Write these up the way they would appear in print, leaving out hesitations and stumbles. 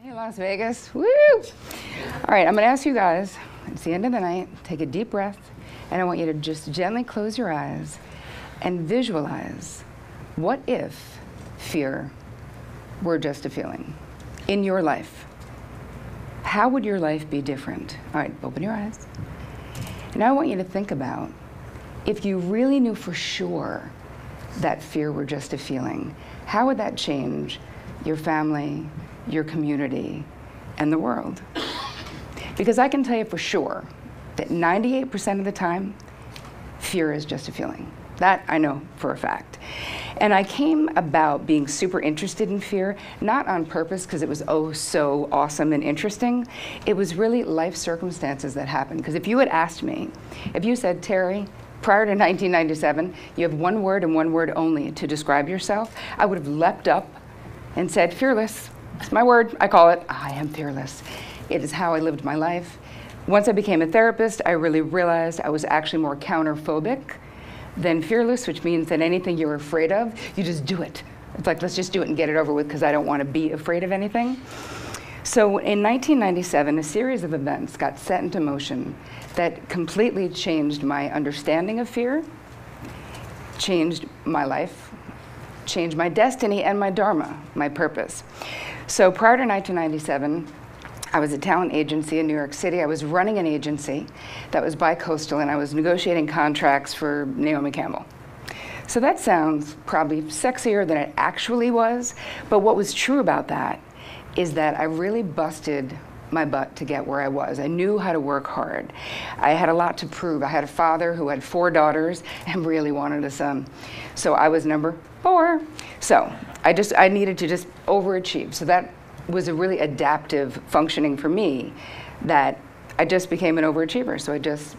Hey, Las Vegas. Woo! All right, I'm going to ask you guys, it's the end of the night, take a deep breath, and I want you to just gently close your eyes and visualize, what if fear were just a feeling in your life? How would your life be different? All right, open your eyes. Now I want you to think about, if you really knew for sure that fear were just a feeling, how would that change your family, your community, and the world? Because I can tell you for sure that 98% of the time, fear is just a feeling. That I know for a fact. And I came about being super interested in fear, not on purpose because it was oh so awesome and interesting. It was really life circumstances that happened. Because if you had asked me, if you said, Terri, prior to 1997, you have one word and one word only to describe yourself, I would have leapt up and said, fearless. It's my word, I call it, I am fearless. It is how I lived my life. Once I became a therapist, I really realized I was actually more counterphobic than fearless, which means that anything you're afraid of, you just do it. It's like, let's just do it and get it over with because I don't want to be afraid of anything. So in 1997, a series of events got set into motion that completely changed my understanding of fear, changed my life, changed my destiny and my dharma, my purpose. So prior to 1997, I was a talent agency in New York City. I was running an agency that was bi-coastal, and I was negotiating contracts for Naomi Campbell. So that sounds probably sexier than it actually was, but what was true about that is that I really busted my butt to get where I was. I knew how to work hard. I had a lot to prove. I had a father who had 4 daughters and really wanted a son. So I was number 4. So I needed to just overachieve. So that was a really adaptive functioning for me, that I just became an overachiever. So I just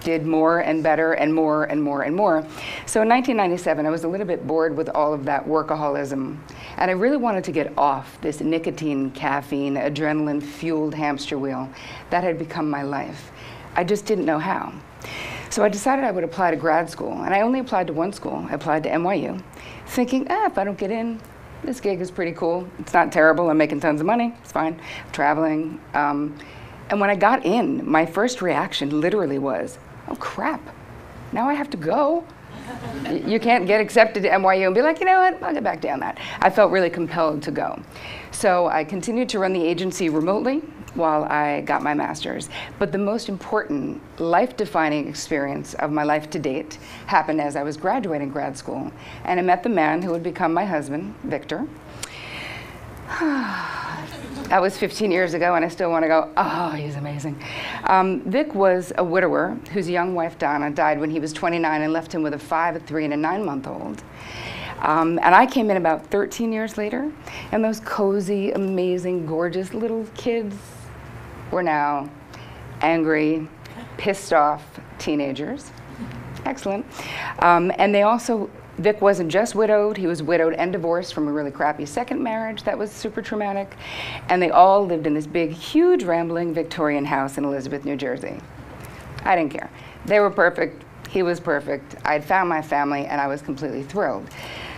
did more and better and more and more and more. So in 1997, I was a little bit bored with all of that workaholism. And I really wanted to get off this nicotine, caffeine, adrenaline-fueled hamster wheel that had become my life. I just didn't know how. So I decided I would apply to grad school. And I only applied to one school. I applied to NYU, thinking, if I don't get in, this gig is pretty cool. It's not terrible. I'm making tons of money. It's fine. I'm traveling. And when I got in, my first reaction literally was, oh crap, now I have to go. You can't get accepted to NYU and be like, you know what, I'll get back down that. I felt really compelled to go. So I continued to run the agency remotely while I got my master's. But the most important life-defining experience of my life to date happened as I was graduating grad school. And I met the man who would become my husband, Victor. That was 15 years ago, and I still want to go, oh, he's amazing. Vic was a widower whose young wife, Donna, died when he was 29 and left him with a 5, a 3, and a 9-month-old. And I came in about 13 years later, and those cozy, amazing, gorgeous little kids were now angry, pissed off teenagers. Excellent. And they also, Vic wasn't just widowed, he was widowed and divorced from a really crappy second marriage that was super traumatic. And they all lived in this big, huge, rambling Victorian house in Elizabeth, New Jersey. I didn't care. They were perfect, he was perfect. I'd found my family and I was completely thrilled.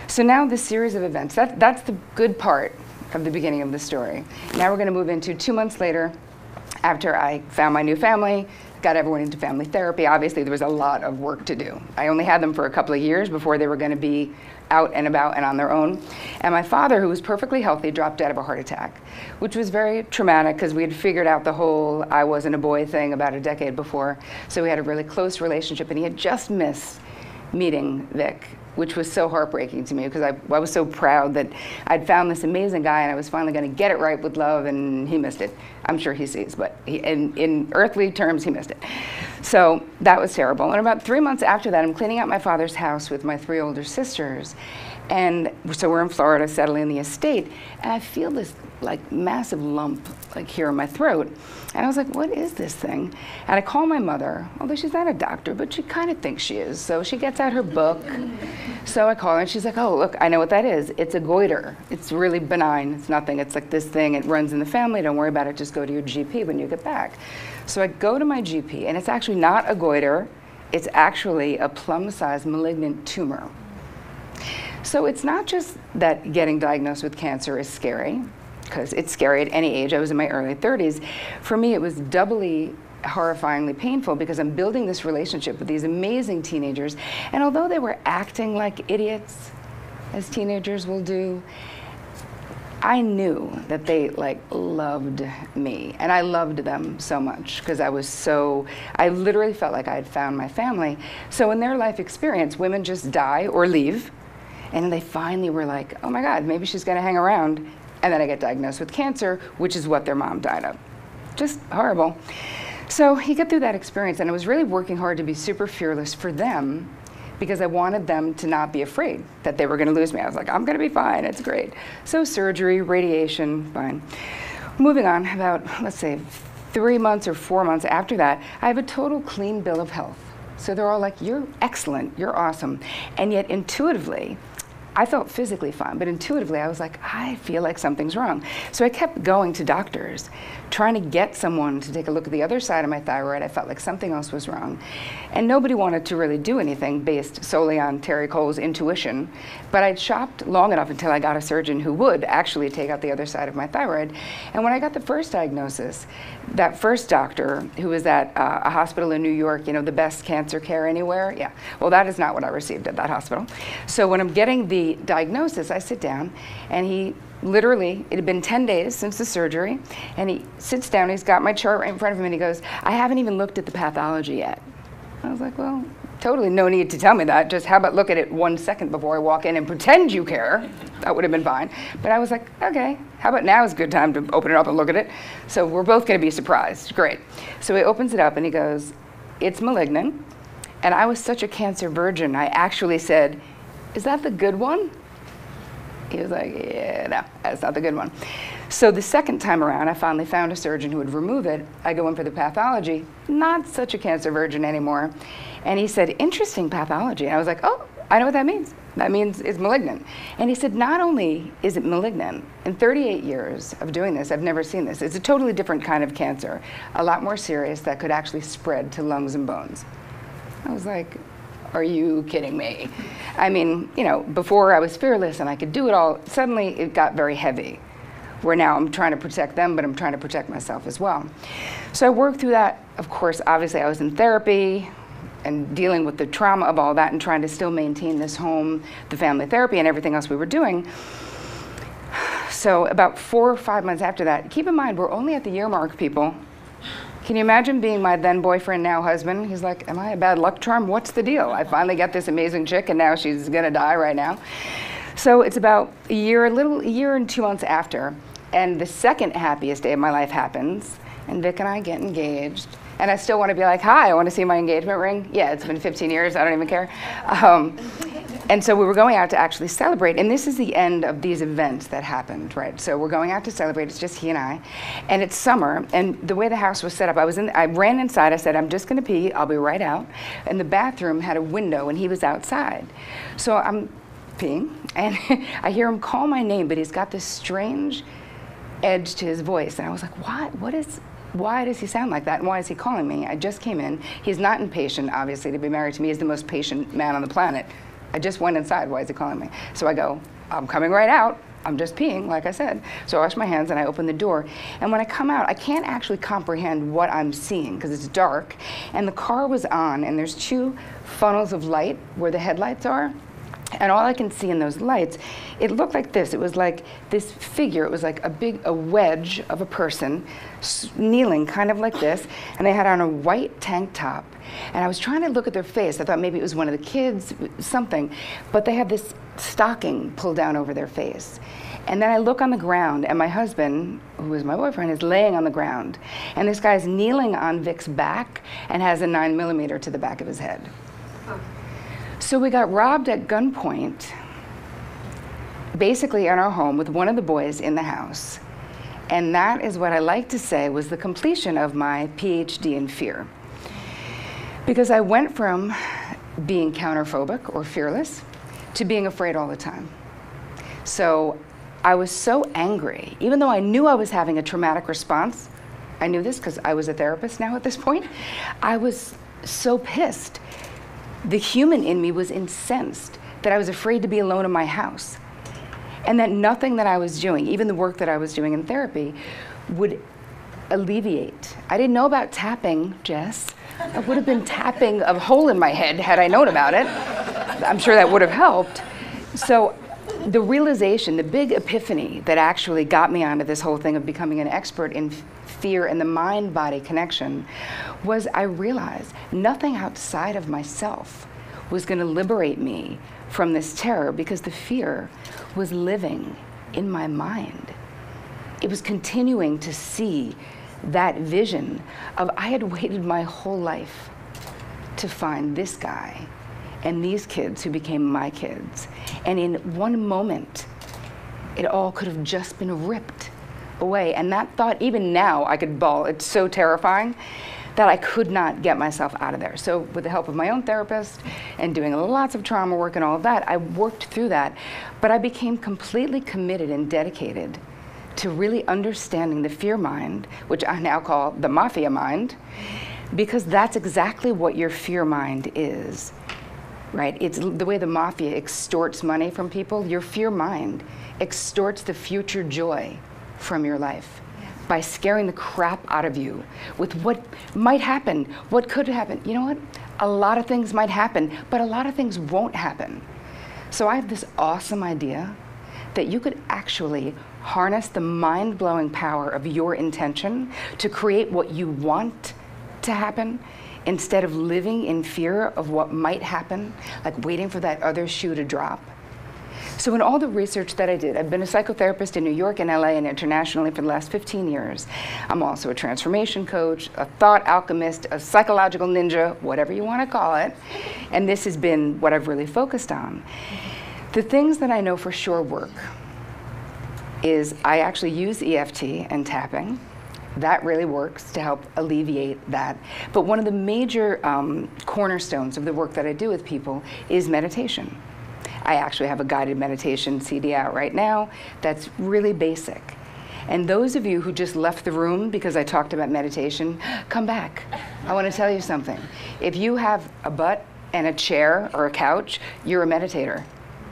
So now this series of events, that's the good part of the beginning of the story. Now we're gonna move into 2 months later, after I found my new family, got everyone into family therapy. Obviously, there was a lot of work to do. I only had them for a couple of years before they were going to be out and about and on their own. And my father, who was perfectly healthy, dropped dead of a heart attack, which was very traumatic because we had figured out the whole I wasn't a boy thing about a decade before. So we had a really close relationship, and he had just missed meeting Vic, which was so heartbreaking to me because I was so proud that I'd found this amazing guy and I was finally going to get it right with love, and he missed it. I'm sure he sees, but in earthly terms, he missed it. So that was terrible. And about 3 months after that, I'm cleaning out my father's house with my 3 older sisters. And so we're in Florida, settling in the estate, and I feel this like massive lump like here in my throat. And I was like, what is this thing? And I call my mother, although she's not a doctor, but she kind of thinks she is. So she gets out her book. So I call her and she's like, oh, look, I know what that is. It's a goiter. It's really benign. It's nothing. It's like this thing. It runs in the family. Don't worry about it. Just go to your GP when you get back. So I go to my GP, and it's actually not a goiter. It's actually a plum-sized malignant tumor. So it's not just that getting diagnosed with cancer is scary. because it's scary at any age. I was in my early 30s. For me, it was doubly horrifyingly painful because I'm building this relationship with these amazing teenagers, and although they were acting like idiots, as teenagers will do, I knew that they loved me, and I loved them so much because I literally felt like I had found my family. So in their life experience, women just die or leave, and they finally were like, oh my God, maybe she's gonna hang around. And then I get diagnosed with cancer, which is what their mom died of. Just horrible. So you get through that experience, and I was really working hard to be super fearless for them because I wanted them to not be afraid that they were gonna lose me. I was like, I'm gonna be fine, it's great. So surgery, radiation, fine. Moving on, about, let's say, 3 months or 4 months after that, I have a total clean bill of health. So they're all like, you're excellent, you're awesome. And yet intuitively, I felt physically fine, but intuitively I was like, I feel like something's wrong. So I kept going to doctors, trying to get someone to take a look at the other side of my thyroid. I felt like something else was wrong. And nobody wanted to really do anything based solely on Terri Cole's intuition. But I'd shopped long enough until I got a surgeon who would actually take out the other side of my thyroid. And when I got the first diagnosis, that first doctor, who was at a hospital in New York, you know, the best cancer care anywhere, yeah, well, that is not what I received at that hospital. So when I'm getting the diagnosis, I sit down, and he literally, it had been 10 days since the surgery, and he sits down, he's got my chart right in front of him, and he goes, I haven't even looked at the pathology yet. I was like, well, totally no need to tell me that. Just how about look at it 1 second before I walk in and pretend you care? That would have been fine. But I was like, okay, how about now is a good time to open it up and look at it? So we're both going to be surprised. Great. So he opens it up and he goes, it's malignant. And I was such a cancer virgin, I actually said, is that the good one? He was like, yeah, no, that's not the good one. So the second time around, I finally found a surgeon who would remove it. I go in for the pathology, not such a cancer virgin anymore. And he said, interesting pathology. And I was like, oh, I know what that means. That means it's malignant. And he said, not only is it malignant, in 38 years of doing this, I've never seen this. It's a totally different kind of cancer, a lot more serious that could actually spread to lungs and bones. I was like, are you kidding me? I mean, you know, before I was fearless and I could do it all, suddenly it got very heavy, where now I'm trying to protect them, but I'm trying to protect myself as well. So I worked through that. Of course, obviously I was in therapy and dealing with the trauma of all that and trying to still maintain this home, the family therapy and everything else we were doing. So about 4 or 5 months after that, keep in mind, we're only at the year mark, people. Can you imagine being my then boyfriend, now husband? He's like, am I a bad luck charm? What's the deal? I finally got this amazing chick and now she's gonna die right now. So it's about a year and 2 months after, and the second happiest day of my life happens, and Vic and I get engaged. And I still want to be like, hi, I want to see my engagement ring. Yeah, it's been 15 years, I don't even care. And so we were going out to actually celebrate, and this is the end of these events that happened, right? So we're going out to celebrate, it's just he and I, and it's summer, and the way the house was set up, I ran inside, I said, I'm just gonna pee, I'll be right out. And the bathroom had a window, and he was outside. So I'm peeing, and I hear him call my name, but he's got this strange edge to his voice, and I was like, why does he sound like that, and why is he calling me? I just came in. He's not impatient, obviously, to be married to me. He's the most patient man on the planet. I just went inside, why is he calling me? So I go, I'm coming right out. I'm just peeing, like I said. So I wash my hands and I open the door. And when I come out, I can't actually comprehend what I'm seeing because it's dark. And the car was on, and there's 2 funnels of light where the headlights are. And all I can see in those lights, it looked like this. It was like this figure. It was like a wedge of a person kneeling kind of like this. And they had on a white tank top. And I was trying to look at their face. I thought maybe it was one of the kids, something. But they had this stocking pulled down over their face. And then I look on the ground, and my husband, who was my boyfriend, is laying on the ground. And this guy's kneeling on Vic's back and has a 9mm to the back of his head. Huh. So we got robbed at gunpoint, basically in our home with one of the boys in the house. And that is what I like to say was the completion of my PhD in fear. Because I went from being counterphobic or fearless to being afraid all the time. So I was so angry, even though I knew I was having a traumatic response. I knew this because I was a therapist now at this point. I was so pissed. The human in me was incensed that I was afraid to be alone in my house. And that nothing that I was doing, even the work that I was doing in therapy, would alleviate. I didn't know about tapping, Jess. I would have been tapping a hole in my head had I known about it. I'm sure that would have helped. So the realization, the big epiphany that actually got me onto this whole thing of becoming an expert in fear and the mind-body connection was I realized nothing outside of myself was going to liberate me from this terror, because the fear was living in my mind. It was continuing to see that vision of I had waited my whole life to find this guy and these kids who became my kids. And in one moment, it all could have just been ripped away. And that thought, even now, I could bawl. It's so terrifying that I could not get myself out of there. So with the help of my own therapist and doing lots of trauma work and all of that, I worked through that. But I became completely committed and dedicated to really understanding the fear mind, which I now call the mafia mind, because that's exactly what your fear mind is, right? It's the way the mafia extorts money from people. Your fear mind extorts the future joy from your life by scaring the crap out of you with what might happen, what could happen. You know what? A lot of things might happen, but a lot of things won't happen. So I have this awesome idea that you could actually harness the mind-blowing power of your intention to create what you want to happen instead of living in fear of what might happen, like waiting for that other shoe to drop. So in all the research that I did, I've been a psychotherapist in New York and LA and internationally for the last 15 years. I'm also a transformation coach, a thought alchemist, a psychological ninja, whatever you want to call it. And this has been what I've really focused on. The things that I know for sure work is I actually use EFT and tapping. That really works to help alleviate that. But one of the major cornerstones of the work that I do with people is meditation. I actually have a guided meditation CD out right now that's really basic. And those of you who just left the room because I talked about meditation, come back. I want to tell you something. If you have a butt and a chair or a couch, you're a meditator.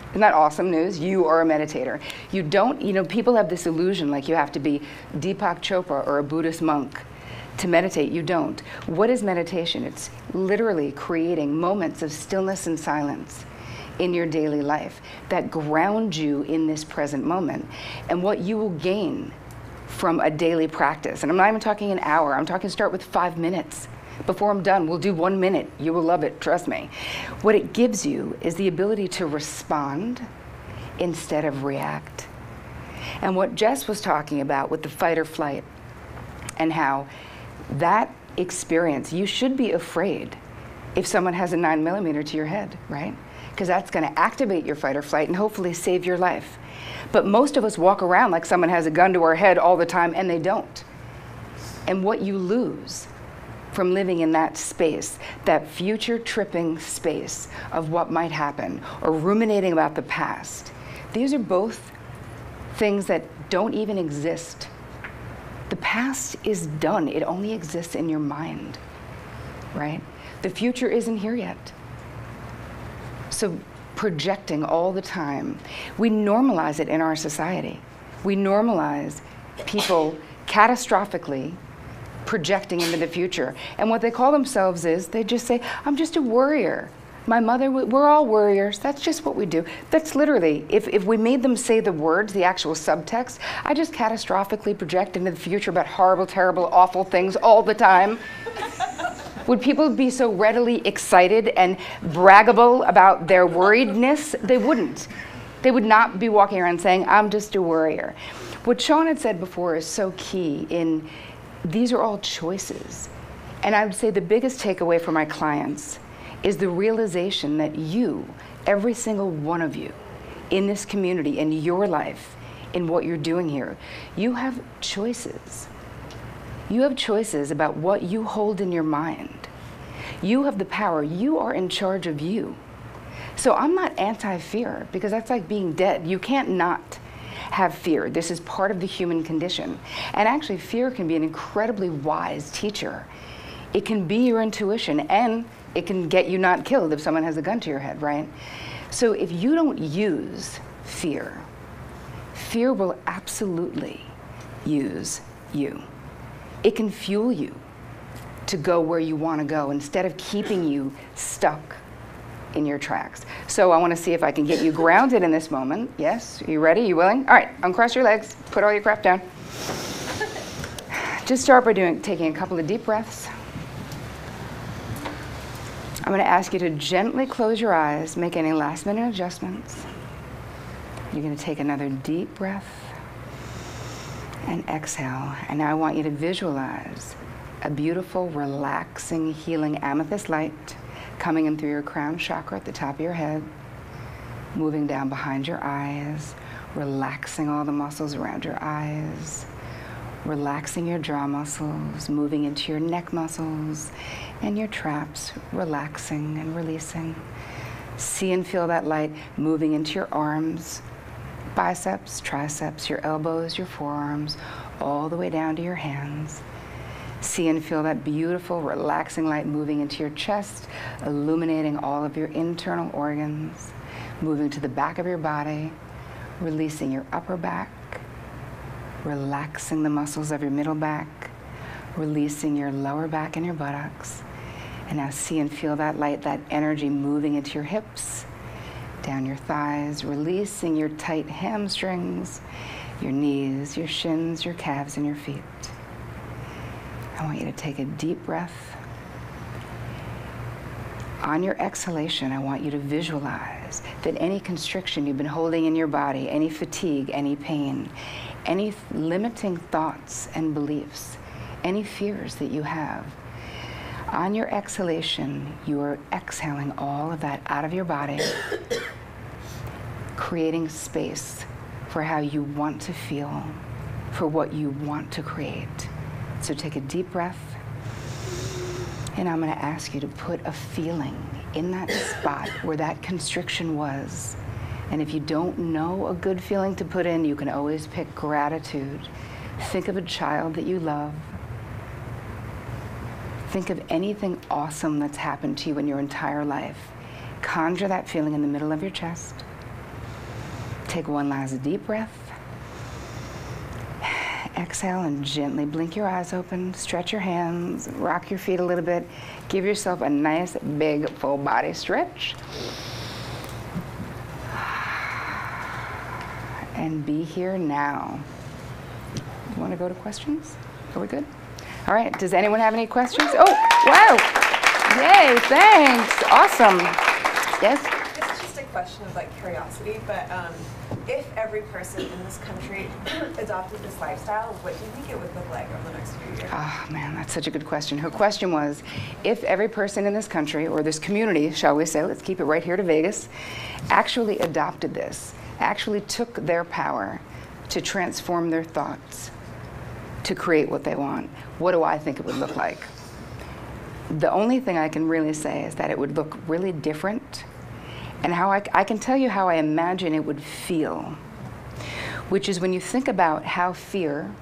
Isn't that awesome news? You are a meditator. You don't, people have this illusion like you have to be Deepak Chopra or a Buddhist monk to meditate. You don't. What is meditation? It's literally creating moments of stillness and silence in your daily life that ground you in this present moment. And what you will gain from a daily practice, and I'm not even talking an hour, I'm talking start with 5 minutes. Before I'm done, we'll do 1 minute. You will love it, trust me. What it gives you is the ability to respond instead of react. And what Jess was talking about with the fight or flight, and how that experience, you should be afraid if someone has a 9mm to your head, right? Because that's going to activate your fight or flight and hopefully save your life. But most of us walk around like someone has a gun to our head all the time, and they don't. And what you lose from living in that space, that future tripping space of what might happen, or ruminating about the past, these are both things that don't even exist. The past is done. It only exists in your mind, right? The future isn't here yet. So projecting all the time, we normalize it in our society. We normalize people catastrophically projecting into the future. And what they call themselves is, they just say, I'm just a worrier. My mother, we're all worriers. That's just what we do. That's literally, if we made them say the words, the actual subtext, I just catastrophically project into the future about horrible, terrible, awful things all the time. Would people be so readily excited and braggable about their worriedness? They wouldn't. They would not be walking around saying, I'm just a worrier. What Sean had said before is so key in, these are all choices. And I would say the biggest takeaway for my clients is the realization that you, every single one of you, in this community, in your life, in what you're doing here, you have choices. You have choices about what you hold in your mind. You have the power. You are in charge of you. So I'm not anti-fear, because that's like being dead. You can't not have fear. This is part of the human condition. And actually, fear can be an incredibly wise teacher. It can be your intuition, and it can get you not killed if someone has a gun to your head, right? So if you don't use fear Fear will absolutely use you. It can fuel you to go where you want to go instead of keeping you stuck in your tracks. So I want to see if I can get you grounded in this moment. Yes, are you ready? You willing? All right, uncross your legs, put all your crap down. Just start by taking a couple of deep breaths. I'm going to ask you to gently close your eyes, make any last minute adjustments. You're going to take another deep breath and exhale. And now I want you to visualize a beautiful, relaxing, healing amethyst light coming in through your crown chakra at the top of your head, moving down behind your eyes, relaxing all the muscles around your eyes, relaxing your jaw muscles, moving into your neck muscles and your traps, relaxing and releasing. See and feel that light moving into your arms, biceps, triceps, your elbows, your forearms, all the way down to your hands. See and feel that beautiful, relaxing light moving into your chest, illuminating all of your internal organs, moving to the back of your body, releasing your upper back, relaxing the muscles of your middle back, releasing your lower back and your buttocks. And now see and feel that light, that energy moving into your hips, down your thighs, releasing your tight hamstrings, your knees, your shins, your calves, and your feet. I want you to take a deep breath. On your exhalation, I want you to visualize that any constriction you've been holding in your body, any fatigue, any pain, any limiting thoughts and beliefs, any fears that you have, on your exhalation, you are exhaling all of that out of your body, creating space for how you want to feel, for what you want to create. So take a deep breath, and I'm going to ask you to put a feeling in that spot where that constriction was. And if you don't know a good feeling to put in, you can always pick gratitude. Think of a child that you love. Think of anything awesome that's happened to you in your entire life. Conjure that feeling in the middle of your chest. Take one last deep breath. Exhale and gently blink your eyes open, stretch your hands, rock your feet a little bit. Give yourself a nice, big, full body stretch. And be here now. You want to go to questions? Are we good? All right, does anyone have any questions? Oh, wow. Yay, thanks. Awesome. Yes? It's just a question of curiosity, but if every person in this country adopted this lifestyle, what do you think it would look like over the next few years? Oh man, that's such a good question. Her question was, if every person in this country, or this community, shall we say, let's keep it right here to Vegas, actually adopted this, actually took their power to transform their thoughts, to create what they want, what do I think it would look like? The only thing I can really say is that it would look really different, and how I can tell you how I imagine it would feel, which is when you think about how fear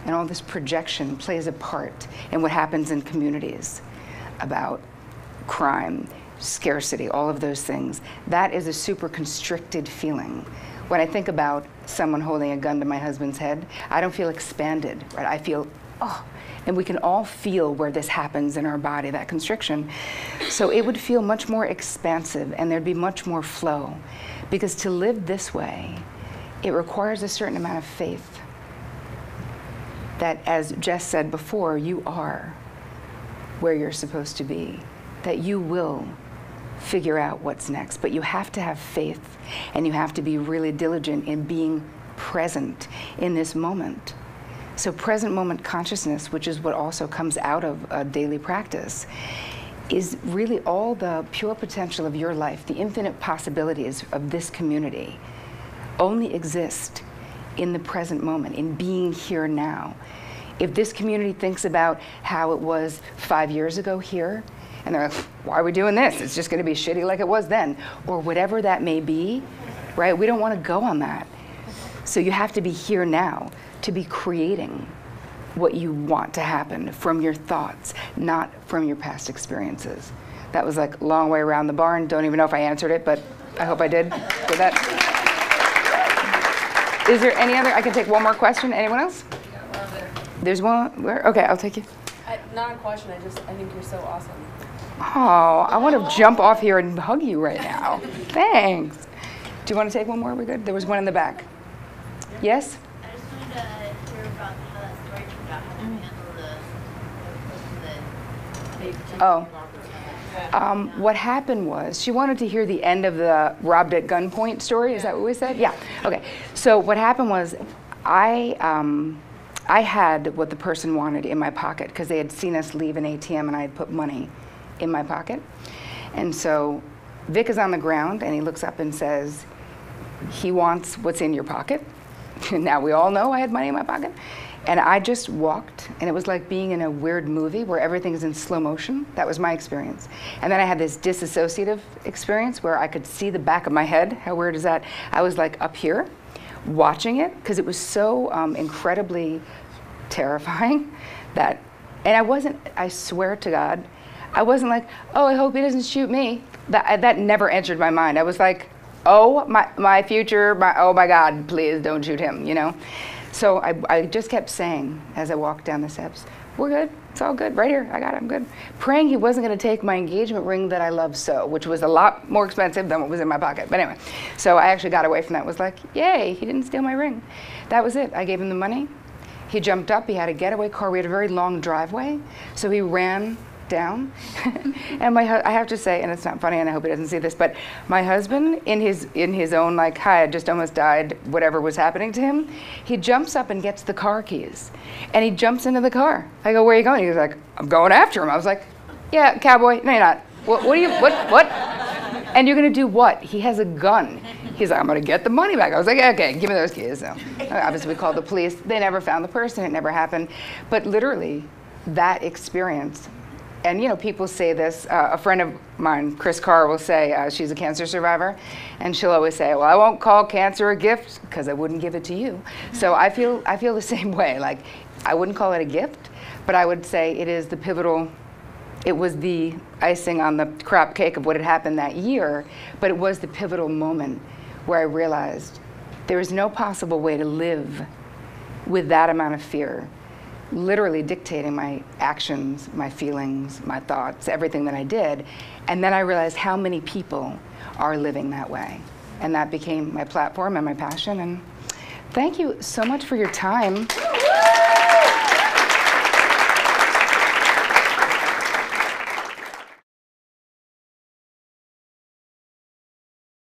and all this projection plays a part in what happens in communities about crime, scarcity, all of those things. That is a super constricted feeling. When I think about someone holding a gun to my husband's head, I don't feel expanded, right? I feel, oh, and we can all feel where this happens in our body, that constriction. So it would feel much more expansive, and there'd be much more flow. Because to live this way, it requires a certain amount of faith that, as Jess said before, you are where you're supposed to be, that you will figure out what's next. But you have to have faith, and you have to be really diligent in being present in this moment. So present moment consciousness, which is what also comes out of a daily practice, is really all the pure potential of your life, the infinite possibilities of this community only exist in the present moment, in being here now. If this community thinks about how it was 5 years ago here, and they're like, why are we doing this? It's just going to be shitty like it was then, or whatever that may be, right? We don't want to go on that. So you have to be here now to be creating what you want to happen from your thoughts, not from your past experiences. That was like a long way around the barn. Don't even know if I answered it, but I hope I did. Did that? Is there any other? I can take one more question. Anyone else? There's one. Where? Okay, I'll take you. Not a question. I think you're so awesome. Oh, I want to jump off here and hug you right now. Thanks. Do you want to take one more? We're good. There was one in the back. Yes? I just wanted to hear about how that story turned out, how you handle the What happened was she wanted to hear the end of the robbed at gunpoint story. Is that what we said? Yeah. Okay. So what happened was I had what the person wanted in my pocket because they had seen us leave an ATM and I had put money in my pocket. And so Vic is on the ground and he looks up and says, he wants what's in your pocket. Now we all know I had money in my pocket. And I just walked, and it was like being in a weird movie where everything's in slow motion. That was my experience. And then I had this disassociative experience where I could see the back of my head. How weird is that? I was like up here watching it because it was so incredibly terrifying that, and I wasn't, I swear to God, I wasn't like, oh, I hope he doesn't shoot me. That never entered my mind. I was like, oh, my future, oh my God, please don't shoot him, you know? So I just kept saying as I walked down the steps, we're good, it's all good, right here, I got it, I'm good. Praying he wasn't gonna take my engagement ring that I love so, which was a lot more expensive than what was in my pocket. But anyway, so I actually got away from that. It was like, yay, he didn't steal my ring. That was it, I gave him the money. He jumped up, he had a getaway car, we had a very long driveway, so he ran down. And I have to say, and it's not funny and I hope he doesn't see this, but my husband in his own like, hi, I just almost died, whatever was happening to him, he jumps up and gets the car keys and he jumps into the car. I go, where are you going? He was like, I'm going after him. I was like, yeah, cowboy. No, you're not. What and you're gonna do what? He has a gun. He's like, I'm gonna get the money back. I was like, okay, give me those keys. So obviously we called the police. They never found the person, it never happened. But literally that experience. And you know, people say this, a friend of mine, Chris Carr, will say, she's a cancer survivor, and she'll always say, well, I won't call cancer a gift because I wouldn't give it to you. So I feel the same way. Like, I wouldn't call it a gift, but I would say it is the pivotal, it was the icing on the crop cake of what had happened that year, but it was the pivotal moment where I realized there is no possible way to live with that amount of fear, literally dictating my actions, my feelings, my thoughts, everything that I did. And then I realized how many people are living that way. And that became my platform and my passion. And thank you so much for your time.